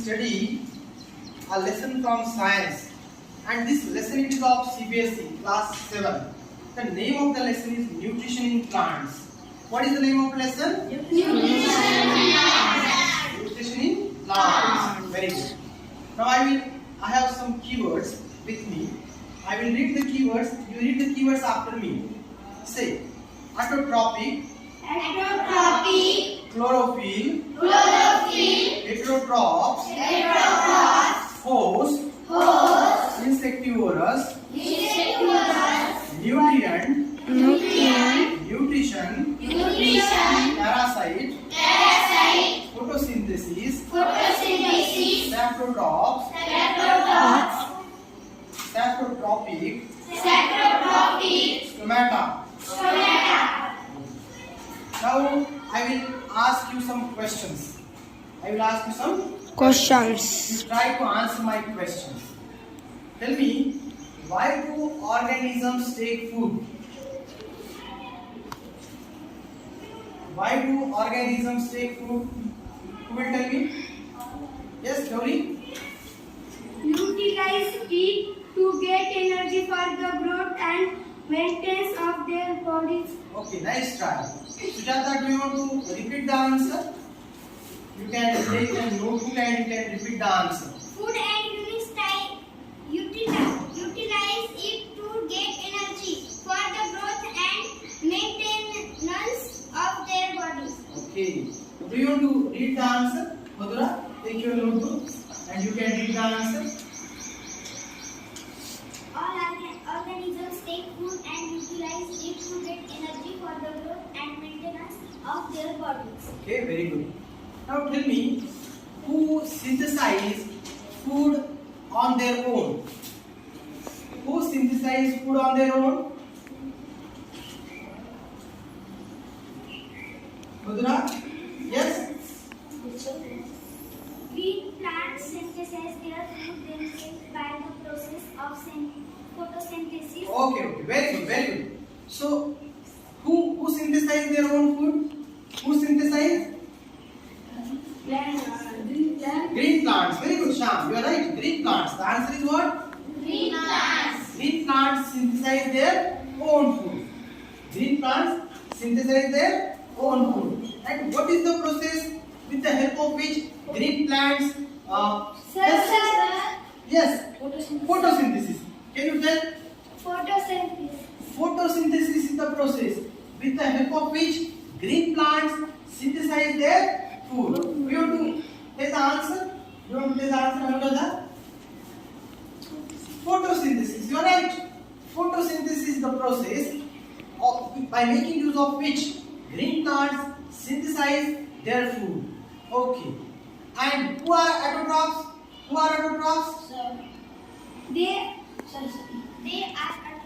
study a lesson from science, and this lesson is of CBSE class 7. The name of the lesson is Nutrition in Plants. What is the name of lesson? Nutrition in Plants. Very good. Now I have some keywords with me. I will read the keywords. You read the keywords after me. Say autotrophic, chlorophyll, heterotrophs, host, insectivorous, nutrient, nutrition, parasite, photosynthesis, saprotrophic, stomata. Now I will ask you some questions. You try to answer my questions. Tell me, why do organisms take food? Why do organisms take food? Who will tell me? Yes, Gauri? Utilize it to get energy for the growth and maintenance of their bodies. Okay, nice try. Sujata, do you want to repeat the answer? You can take a notebook and you can repeat the answer. Food and utilize it to get energy for the growth and maintenance of their bodies. Okay. Do you want to read the answer? Madhura, take your notebook and you can read the answer. All organisms take food and utilize it to get energy for the growth and maintenance of their bodies. Okay, very good. Now tell me, who synthesize food on their own? Who synthesize food on their own? Madhura? Yes? Green plants synthesize their food themselves by the process of photosynthesis. Okay, very good, very good. So, who synthesize their own food? Who synthesize? Green plants. Very good, Sham. You are right. Green plants. The answer is what? Green plants. Green plants synthesize their own food. Green plants synthesize their own food. And what is the process with the help of which green plants? Yes. Photosynthesis. Can you tell? Photosynthesis. Photosynthesis is the process with the help of which green plants synthesize their food. You want to take the answer? You want to take the answer, Anuradha? Photosynthesis. You are right. Photosynthesis is the process by making use of which green plants synthesize their food. Okay. And who are autotrophs? Who are autotrophs?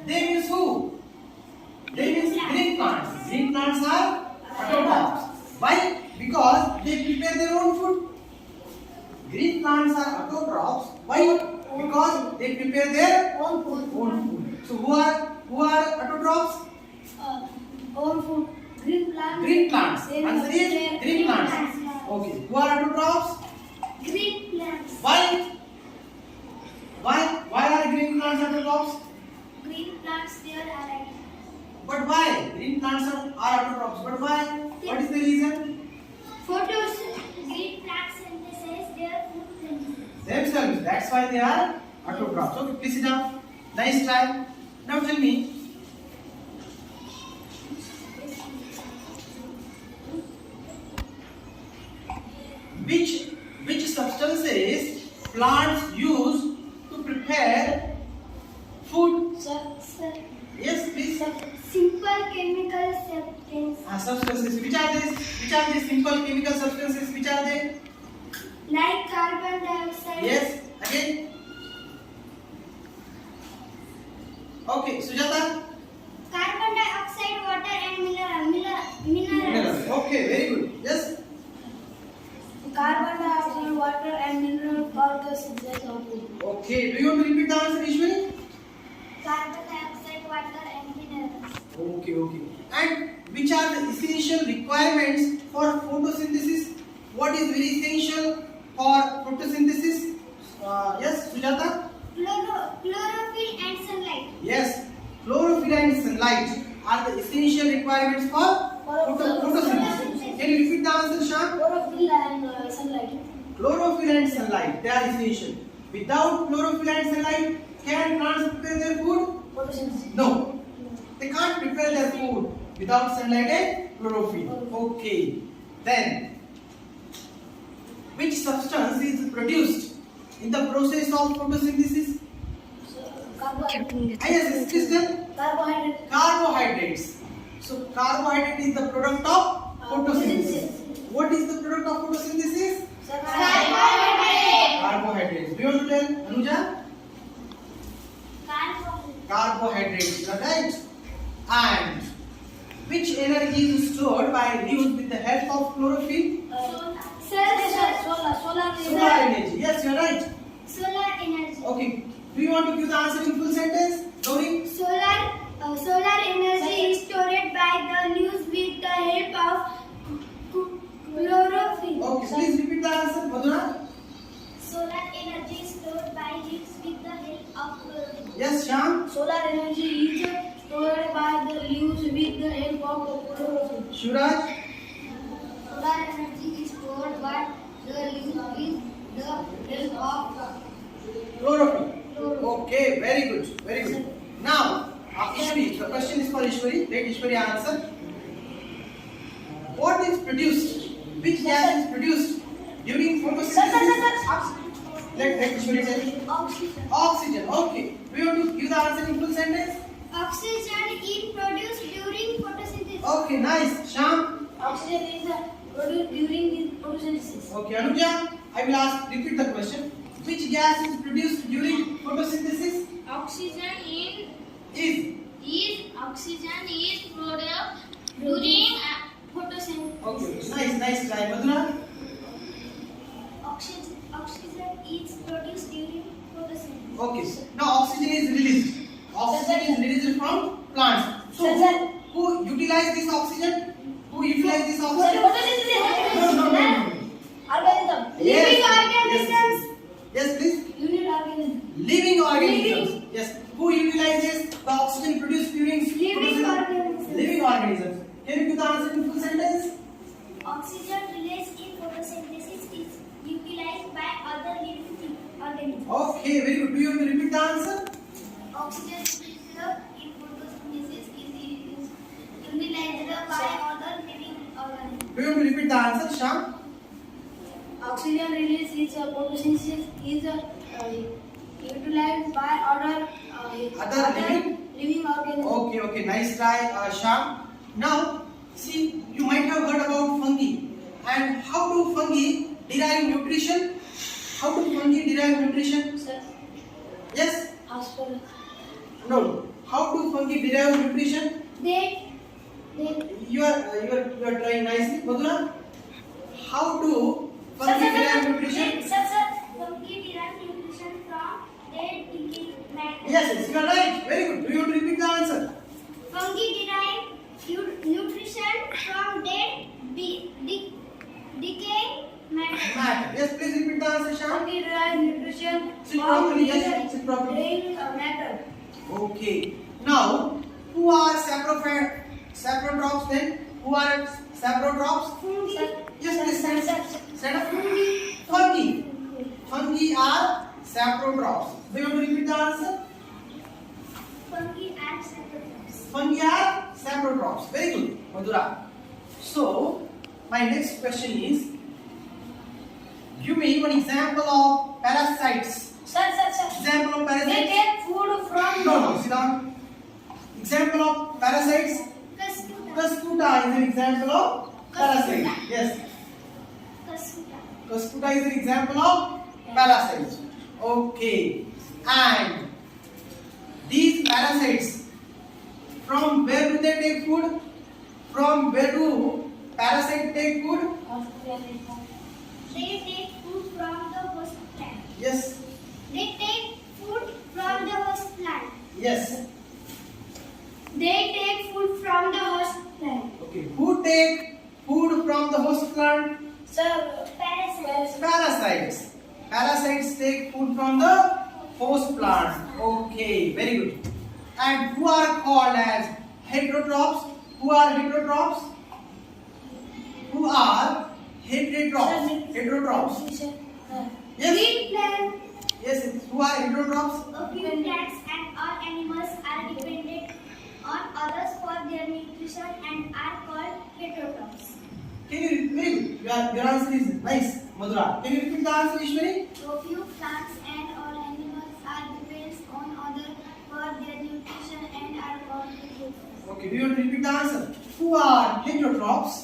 They means who? They means green plants. Green plants are autotrophs. Why? Because they prepare their own food. Green plants are autotrophs. Why? Because they prepare their own food. So who are autotrophs? Own food. Green plants. Green plants. Answer is green plants. Okay. Who are autotrophs? Green plants. Why? Why are green plants autotrophs? Green plants there are like But why? Green plants are autotrophs. But why? What is the reason? green plants synthesize their food Themselves. That's why they are autotrophs. Okay, please sit down. Nice try. Now tell me. Which substances plants use to prepare food? Yes, please. Simple chemical Substances. Which are these simple chemical substances? Which are they? like carbon dioxide. Yes. Again. Okay, Sujata. Carbon dioxide, water and minerals. Okay, very good. Yes. Carbon dioxide, water and mineral photosynthesis of food. Okay. Do you want to repeat the answer, Ishwari? Carbon dioxide, water and minerals. Okay. And which are the essential requirements for photosynthesis? What is very essential for photosynthesis? Yes, Sujata? Chlorophyll and sunlight. Yes, chlorophyll and sunlight are the essential requirements for photosynthesis. Can you repeat the answer, Shyam? Chlorophyll and sunlight. Chlorophyll and sunlight, they are essential. Without chlorophyll and sunlight, can plants prepare their food? Photosynthesis. No, they can't prepare their food without sunlight and chlorophyll. Okay, then which substance is produced in the process of photosynthesis? Carbohydrate. Yes, it's crystal. Carbohydrate. Carbohydrates. So carbohydrate is the product of photosynthesis. What is the product of photosynthesis? Carbohydrate. Carbohydrates. Do you want to tell, Anuja? Carbohydrates, you are right. And which energy is stored by use with the help of chlorophyll? Solar energy. Yes, you are right. Solar energy. Okay. Do you want to give the answer in full sentence? Gauri? Solar energy is stored by the use with the help of chlorophyll. Okay, please repeat the answer, Madhura. Solar energy is stored by use with the help of chlorophyll. Yes, Shyam. Solar energy is stored by the leaves with the help of chlorophyll. Shuraj. Solar energy is stored by the use with the help of Chlorophyll. Okay, very good, very good. Now, Ishwari, the question is for Ishwari. Let Ishwari answer. What is produced? Which gas is produced during photosynthesis? Let Ishwari tell. oxygen. Oxygen. Okay. Do you want to give the answer in full sentence? Oxygen is produced during photosynthesis. Okay, nice. Sham. Oxygen is produced during the photosynthesis. Okay, Anuja. I will ask. Repeat the question. Which gas is produced during photosynthesis? Oxygen Is. oxygen is produced during photosynthesis. Okay, nice try, Madhura. Oxygen is produced during photosynthesis. Okay, now oxygen is released. Oxygen is released from plants. So, Sir. who utilize this oxygen? Who utilize this oxygen? Photosynthesis. No. Organism. Living organisms. Yes, please. Unit organism. Living organisms. Yes. Who utilizes the oxygen produced during Living photosynthesis? organisms. Living organisms. Can you give the answer in full sentence? Oxygen released in photosynthesis is utilized by other living organisms. Okay, very good. Do you want to repeat the answer? Oxygen released in photosynthesis is utilized by other living organisms. Do you want to repeat the answer, Sham? Oxygen release is photosynthesis is utilized by other living organisms. Okay, nice try, Sham. Now, see, you might have heard about fungi. And how do fungi derive nutrition? How do fungi derive nutrition? Sir, Yes? hospital. No. How do fungi derive nutrition? They You are trying nicely, Madhura. How do fungi derive nutrition? fungi derive nutrition from dead decaying matter. Yes, you are right. Very good. Do you want to repeat the answer? Fungi derive nutrition from dead decaying matter. Yes, please repeat the answer, Sham. Fungi derive nutrition Sit properly. Yes, sit properly. decaying matter. Okay. Now, who are saprotrophs then? Who are saprotrophs? Yes, please stand up. Fungi. Fungi are saprotrophs. Do you want to repeat the answer? Fungi and saprotrophs. Fungi are saprotrophs. Very good, Madhura. So, my next question is, give me one example of parasites. Sir. Example of They parasites. take food from No, sit down. Example of parasites. Cuscuta is an example of parasite. Yes. Cuscuta is an example of parasite. Okay. And these parasites, from where do they take food? From where do parasites take food? They take food from the host plant. Yes. They take food from the host plant. Yes. They take food from the host plant. Okay. Who take food from the host plant? Sir, Parasites. Parasites take food from the host plant. Okay, very good. And who are called as heterotrophs? Who are heterotrophs? Who are heterotrophs? Heterotrophs. Yes. Green plant. Yes. Who are heterotrophs? A few plants and all animals are dependent on others for their nutrition and are called heterotrophs. Can you repeat? Your answer is nice, Madhura. Can you repeat the answer, Ishwari? A few plants and all animals are dependent on others for their nutrition and are called heterotrophs. Okay. Do you want to repeat the answer? Who are heterotrophs?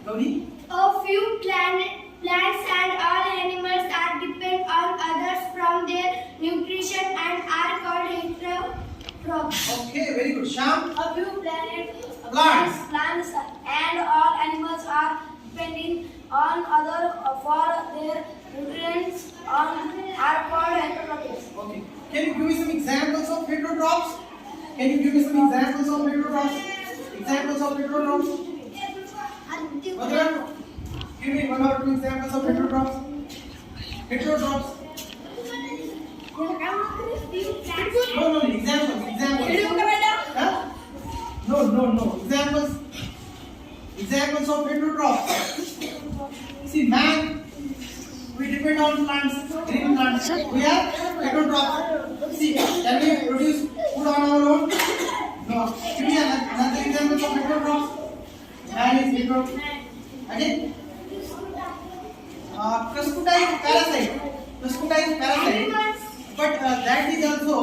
Gauri? A few plants and all animals are dependent on others from their nutrition and are called heterotrophs. Okay. Very good. Sham? a few Plants. plants and all animals are depending on other for their nutrients are called heterotrophs. Okay. Can you give me some examples of heterotrophs? Can you give me some examples of heterotrophs? Examples of heterotrophs? Madhura, give me one or two examples of heterotrophs. Heterotrophs. No, examples. Huh? No. Examples of heterotrophs. See, man, we depend on plants, green plants. We are heterotrophs. See, can we produce food on our own? No. Give me another example of heterotrophs. Man is heterotroph. Again, Cruscutide parasite. But that is also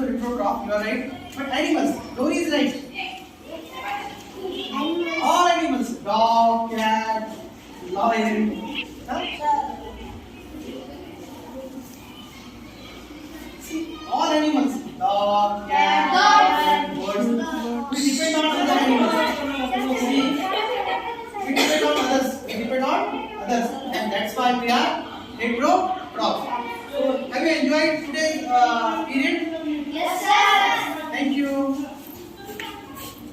heterotroph. You are right. But animals, Gauri is right. All animals, dog, cat, lion. Huh? See, all animals, dog, cat, lion, birds. We depend on other animals. See, we depend on others. And that's why we are heterotrophs. So, have you enjoyed today's period? Yes, sir.